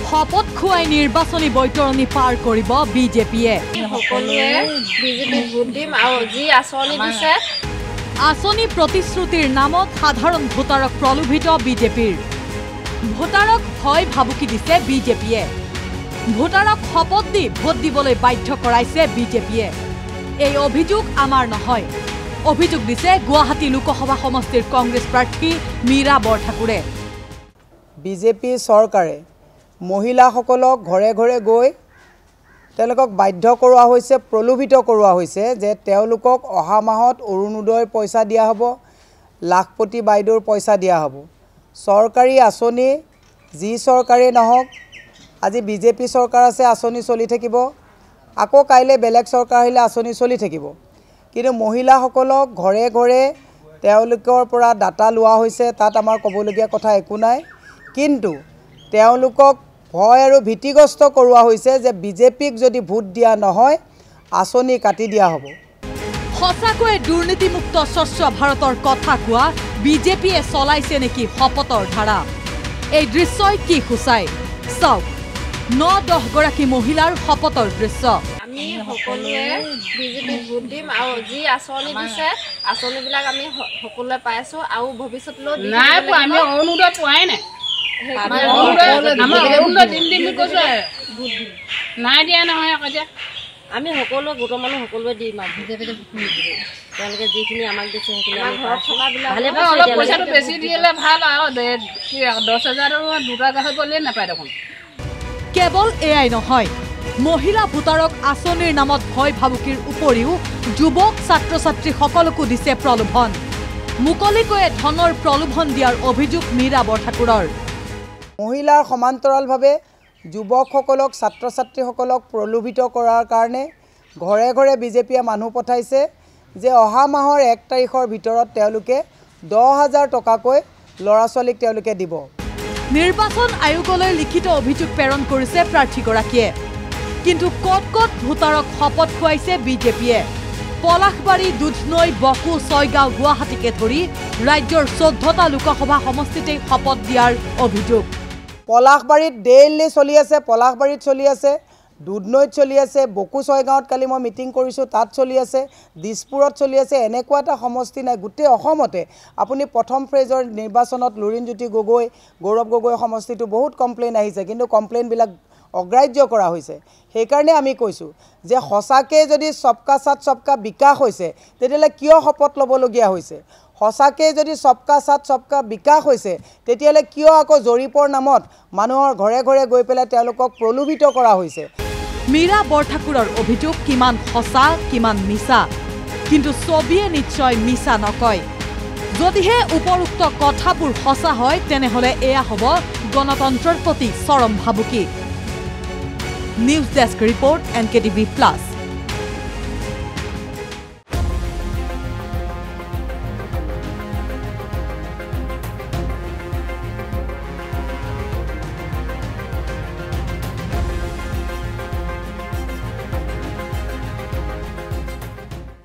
শপত খুৱাই নিৰ্বাচনী বৈতৰণি পাৰ কৰিব বিজেপিয়ে। সকলোৱে বিজেপিক ভোট দিম আৰু যি আঁচনি দিছে আঁচনি প্ৰতিশ্ৰুতিৰ নামত সাধাৰণ ভোটাৰক প্ৰলোভিত বিজেপিৰ। ভোটাৰক ভয় ভাবুকি দিছে বিজেপিয়ে। ভোটাৰক শপত দি ভোট দিবলৈ বাধ্য কৰাইছে বিজেপিয়ে। এই অভিযোগ আমাৰ নহয়, অভিযোগ দিছে গুৱাহাটী লোকসভা সমষ্টিৰ কংগ্ৰেছ প্ৰাৰ্থী মীৰা বৰঠাকুৰে। বিজেপি চৰকাৰে মহিলাসকলক ঘৰে ঘৰে গৈ তেওঁলোকক বাধ্য কৰোৱা হৈছে, প্ৰলোভিত কৰোৱা হৈছে যে তেওঁলোকক অহা মাহত অৰুণোদয়ৰ পইচা দিয়া হ'ব, লাখপতি বাইদেউৰ পইচা দিয়া হ'ব। চৰকাৰী আঁচনি যি চৰকাৰেই নহওক, আজি বিজেপি চৰকাৰ আছে, আঁচনি চলি থাকিব, আকৌ কাইলৈ বেলেগ চৰকাৰ আহিলে আঁচনি চলি থাকিব। কিন্তু মহিলাসকলক ঘৰে ঘৰে তেওঁলোকৰ পৰা ডাটা লোৱা হৈছে, তাত আমাৰ ক'বলগীয়া কথা একো নাই। কিন্তু তেওঁলোকক ভয় আৰু ভীতিগ্ৰস্ত কৰোৱা হৈছে যে বিজেপিক যদি ভোট দিয়া নহয় আঁচনি কাটি দিয়া হ'ব। সঁচাকৈয়ে দুৰ্নীতিমুক্ত স্বচ্ছ ভাৰতৰ কথা কোৱা বিজেপিয়ে চলাইছে নেকি শপতৰ ধাৰা? এই দৃশ্যই কি সূচায় চাওক। ৯-১০ গৰাকী মহিলাৰ শপতৰ দৃশ্য। আমি সকলোৱে বিজেপিক ভোট দিম আৰু যি আঁচনি দিছে আঁচনিবিলাক আমি সকলোৱে পাই আছো আৰু ভৱিষ্যতলৈ নাই পোৱা। আমি অৰুণোদয় পোৱাই নাই। নাই দিয়া নহয় এতিয়া আমি সকলোৱে গোটৰ মানুহ সকলোৱে দিম আৰু তেওঁলোকে যিখিনি আমাক দিছে সেইখিনি আমাৰ ঘৰত থকাবিলাক অলপ পইচাটো বেছি দিলে ভাল আৰু 10,000 দুটা গাহৰি বলিয়ে নাপায় দেখোন। কেৱল এয়াই নহয়, মহিলা ভোটাৰক আঁচনিৰ নামত ভয় ভাবুকিৰ উপৰিও যুৱক ছাত্ৰ ছাত্ৰীসকলকো দিছে প্ৰলোভন। মুকলিকৈয়ে ধনৰ প্ৰলোভন দিয়াৰ অভিযোগ মীৰা বৰঠাকুৰৰ। মহিলাৰ সমান্তৰালভাৱে যুৱকসকলক ছাত্ৰ ছাত্ৰীসকলক প্ৰলোভিত কৰাৰ কাৰণে ঘৰে ঘৰে বিজেপিয়ে মানুহ পঠাইছে যে অহা মাহৰ 1 তাৰিখৰ ভিতৰত তেওঁলোকে 10,000 টকাকৈ ল'ৰা ছোৱালীক তেওঁলোকে দিব। নিৰ্বাচন আয়োগলৈ লিখিত অভিযোগ প্ৰেৰণ কৰিছে প্ৰাৰ্থীগৰাকীয়ে। কিন্তু ক'ত ক'ত ভোটাৰক শপত খুৱাইছে বিজেপিয়ে? পলাশবাৰী, দুধনৈ, বকো, ছয়গাঁও, গুৱাহাটীকে ধৰি ৰাজ্যৰ 14টা লোকসভা সমষ্টিতেই শপত দিয়াৰ অভিযোগ। পলাশবাৰীত ডেইলি চলি আছে, পলাশবাৰীত চলি আছে, দুধনৈত চলি আছে, বকো ছয়গাঁৱত কালি মই মিটিং কৰিছোঁ তাত চলি আছে, দিছপুৰত চলি আছে। এনেকুৱা এটা সমষ্টি নাই গোটেই অসমতে। আপুনি প্ৰথম ফ্ৰেজৰ নিৰ্বাচনত লুৰিণজ্যোতি গগৈ, গৌৰৱ গগৈ সমষ্টিটো বহুত কমপ্লেইন আহিছে, কিন্তু কমপ্লেইনবিলাক অগ্ৰাহ্য কৰা হৈছে। সেইকাৰণে আমি কৈছোঁ যে সঁচাকৈ যদি সবকা সাথ সবকা বিকাশ হৈছে তেতিয়াহ'লে কিয় শপত ল'বলগীয়া হৈছে? সঁচাকৈ যদি সবকা সাথ সবকা বিকাশ হৈছে তেতিয়াহ'লে কিয় আকৌ জৰীপৰ নামত মানুহৰ ঘৰে ঘৰে গৈ পেলাই তেওঁলোকক প্ৰলোভিত কৰা হৈছে? মীৰা বৰঠাকুৰৰ অভিযোগ কিমান সঁচা কিমান মিছা, কিন্তু ছবিয়ে নিশ্চয় মিছা নকয়। যদিহে উপৰোক্ত কথাবোৰ সঁচা হয় তেনেহ'লে এয়া হ'ব গণতন্ত্ৰৰ প্ৰতি চৰম ভাবুকি। News desk report NKTV+।